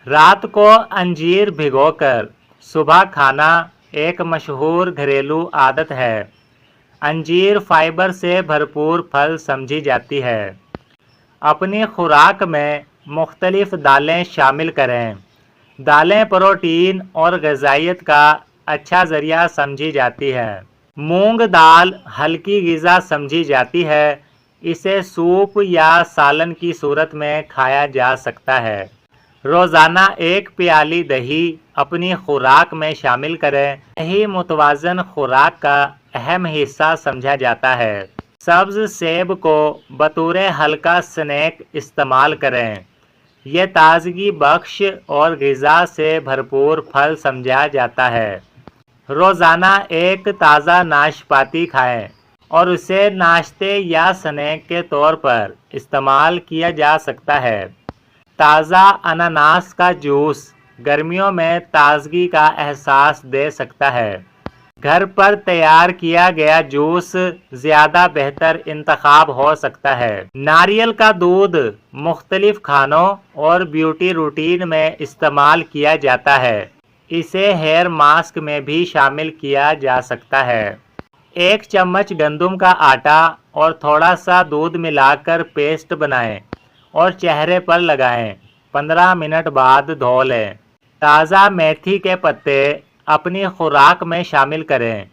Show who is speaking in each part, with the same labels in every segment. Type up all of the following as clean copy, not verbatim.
Speaker 1: رات کو انجیر بھگو کر صبح کھانا ایک مشہور گھریلو عادت ہے۔ انجیر فائبر سے بھرپور پھل سمجھی جاتی ہے۔ اپنی خوراک میں مختلف دالیں شامل کریں۔ دالیں پروٹین اور غذائیت کا اچھا ذریعہ سمجھی جاتی ہے۔ مونگ دال ہلکی غذا سمجھی جاتی ہے۔ اسے سوپ یا سالن کی صورت میں کھایا جا سکتا ہے۔ روزانہ ایک پیالی دہی اپنی خوراک میں شامل کریں۔ دہی متوازن خوراک کا اہم حصہ سمجھا جاتا ہے۔ سبز سیب کو بطور ہلکا سنیک استعمال کریں۔ یہ تازگی بخش اور غذا سے بھرپور پھل سمجھا جاتا ہے۔ روزانہ ایک تازہ ناشپاتی کھائیں اور اسے ناشتے یا سنیک کے طور پر استعمال کیا جا سکتا ہے۔ تازہ اناناس کا جوس گرمیوں میں تازگی کا احساس دے سکتا ہے۔ گھر پر تیار کیا گیا جوس زیادہ بہتر انتخاب ہو سکتا ہے۔ ناریل کا دودھ مختلف کھانوں اور بیوٹی روٹین میں استعمال کیا جاتا ہے۔ اسے ہیئر ماسک میں بھی شامل کیا جا سکتا ہے۔ ایک چمچ گندم کا آٹا اور تھوڑا سا دودھ ملا کر پیسٹ بنائیں اور چہرے پر لگائیں۔ 15 منٹ بعد دھو لیں۔ تازہ میتھی کے پتے اپنی خوراک میں شامل کریں۔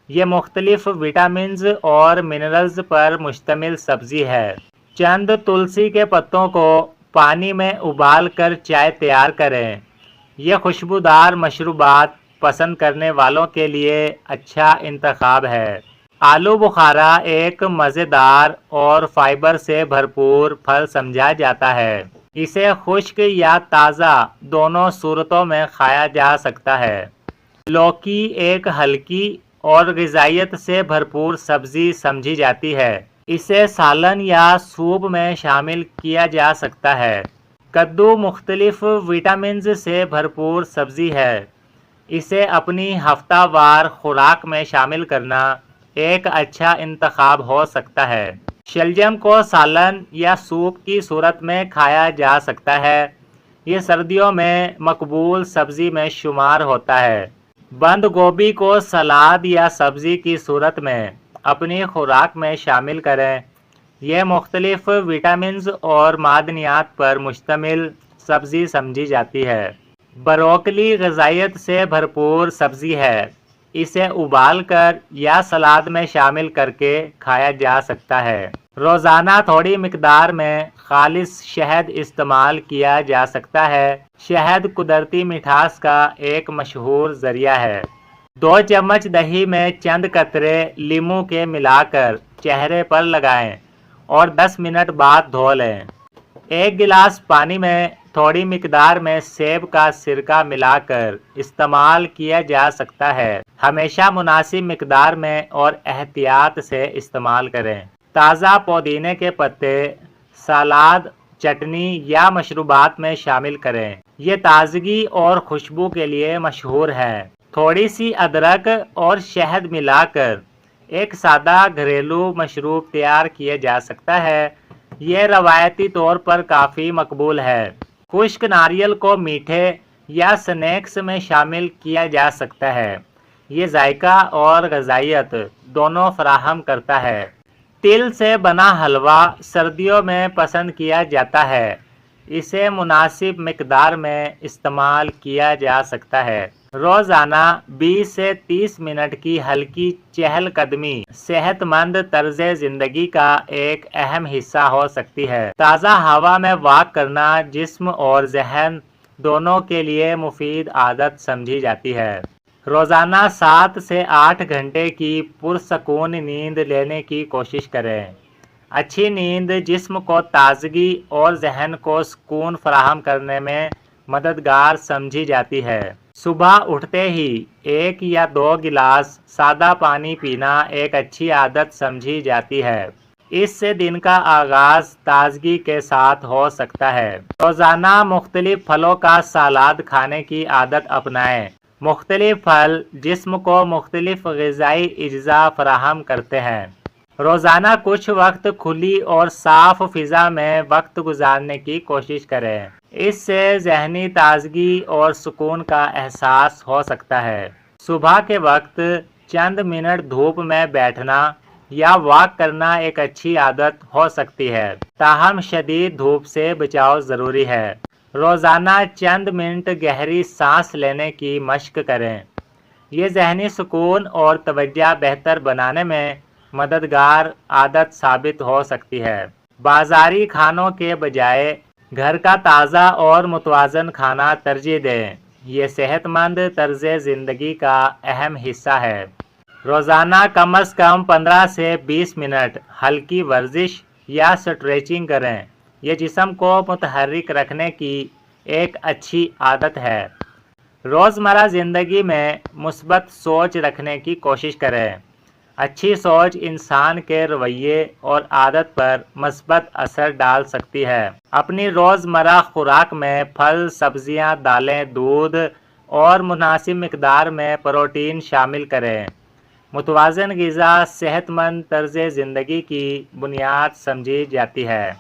Speaker 1: یہ مختلف وٹامنز اور منرلز پر مشتمل سبزی ہے۔ چند تلسی کے پتوں کو پانی میں ابال کر چائے تیار کریں۔ یہ خوشبودار مشروبات پسند کرنے والوں کے لیے اچھا انتخاب ہے۔ آلو بخارا ایک مزیدار اور فائبر سے بھرپور پھل سمجھا جاتا ہے۔ اسے خشک یا تازہ دونوں صورتوں میں کھایا جا سکتا ہے۔ لوکی ایک ہلکی اور غذائیت سے بھرپور سبزی سمجھی جاتی ہے۔ اسے سالن یا سوپ میں شامل کیا جا سکتا ہے۔ کدو مختلف وٹامنز سے بھرپور سبزی ہے۔ اسے اپنی ہفتہ وار خوراک میں شامل کرنا ایک اچھا انتخاب ہو سکتا ہے۔ شلجم کو سالن یا سوپ کی صورت میں کھایا جا سکتا ہے۔ یہ سردیوں میں مقبول سبزی میں شمار ہوتا ہے۔ بند گوبھی کو سلاد یا سبزی کی صورت میں اپنی خوراک میں شامل کریں۔ یہ مختلف وٹامنز اور معدنیات پر مشتمل سبزی سمجھی جاتی ہے۔ بروکلی غذائیت سے بھرپور سبزی ہے۔ اسے ابال کر یا سلاد میں شامل کر کے کھایا جا سکتا ہے۔ روزانہ تھوڑی مقدار میں خالص شہد استعمال کیا جا سکتا ہے۔ شہد قدرتی مٹھاس کا ایک مشہور ذریعہ ہے۔ 2 چمچ دہی میں چند قطرے لیموں کے ملا کر چہرے پر لگائیں اور 10 منٹ بعد دھو لیں۔ 1 گلاس پانی میں تھوڑی مقدار میں سیب کا سرکہ ملا کر استعمال کیا جا سکتا ہے۔ ہمیشہ مناسب مقدار میں اور احتیاط سے استعمال کریں۔ تازہ پودینے کے پتے سلاد، چٹنی یا مشروبات میں شامل کریں۔ یہ تازگی اور خوشبو کے لیے مشہور ہے۔ تھوڑی سی ادرک اور شہد ملا کر ایک سادہ گھریلو مشروب تیار کیا جا سکتا ہے۔ یہ روایتی طور پر کافی مقبول ہے۔ خشک ناریل کو میٹھے یا سنیکس میں شامل کیا جا سکتا ہے۔ یہ ذائقہ اور غذائیت دونوں فراہم کرتا ہے۔ تل سے بنا حلوہ سردیوں میں پسند کیا جاتا ہے۔ اسے مناسب مقدار میں استعمال کیا جا سکتا ہے۔ روزانہ 20 سے 30 منٹ کی ہلکی چہل قدمی صحت مند طرز زندگی کا ایک اہم حصہ ہو سکتی ہے۔ تازہ ہوا میں واک کرنا جسم اور ذہن دونوں کے لیے مفید عادت سمجھی جاتی ہے۔ روزانہ 7 سے 8 گھنٹے کی پرسکون نیند لینے کی کوشش کریں۔ اچھی نیند جسم کو تازگی اور ذہن کو سکون فراہم کرنے میں مددگار سمجھی جاتی ہے۔ صبح اٹھتے ہی 1 یا 2 گلاس سادہ پانی پینا ایک اچھی عادت سمجھی جاتی ہے۔ اس سے دن کا آغاز تازگی کے ساتھ ہو سکتا ہے۔ روزانہ مختلف پھلوں کا سلاد کھانے کی عادت اپنائیں۔ مختلف پھل جسم کو مختلف غذائی اجزاء فراہم کرتے ہیں۔ روزانہ کچھ وقت کھلی اور صاف فضا میں وقت گزارنے کی کوشش کریں۔ اس سے ذہنی تازگی اور سکون کا احساس ہو سکتا ہے۔ صبح کے وقت چند منٹ دھوپ میں بیٹھنا یا واک کرنا ایک اچھی عادت ہو سکتی ہے، تاہم شدید دھوپ سے بچاؤ ضروری ہے۔ روزانہ چند منٹ گہری سانس لینے کی مشق کریں۔ یہ ذہنی سکون اور توجہ بہتر بنانے میں مددگار عادت ثابت ہو سکتی ہے۔ بازاری کھانوں کے بجائے گھر کا تازہ اور متوازن کھانا ترجیح دیں۔ یہ صحت مند طرز زندگی کا اہم حصہ ہے۔ روزانہ کم از کم 15 سے 20 منٹ ہلکی ورزش یا اسٹریچنگ کریں۔ یہ جسم کو متحرک رکھنے کی ایک اچھی عادت ہے۔ روزمرہ زندگی میں مثبت سوچ رکھنے کی کوشش کریں۔ اچھی سوچ انسان کے رویے اور عادت پر مثبت اثر ڈال سکتی ہے۔ اپنی روزمرہ خوراک میں پھل، سبزیاں، دالیں، دودھ اور مناسب مقدار میں پروٹین شامل کریں۔ متوازن غذا صحت مند طرز زندگی کی بنیاد سمجھی جاتی ہے۔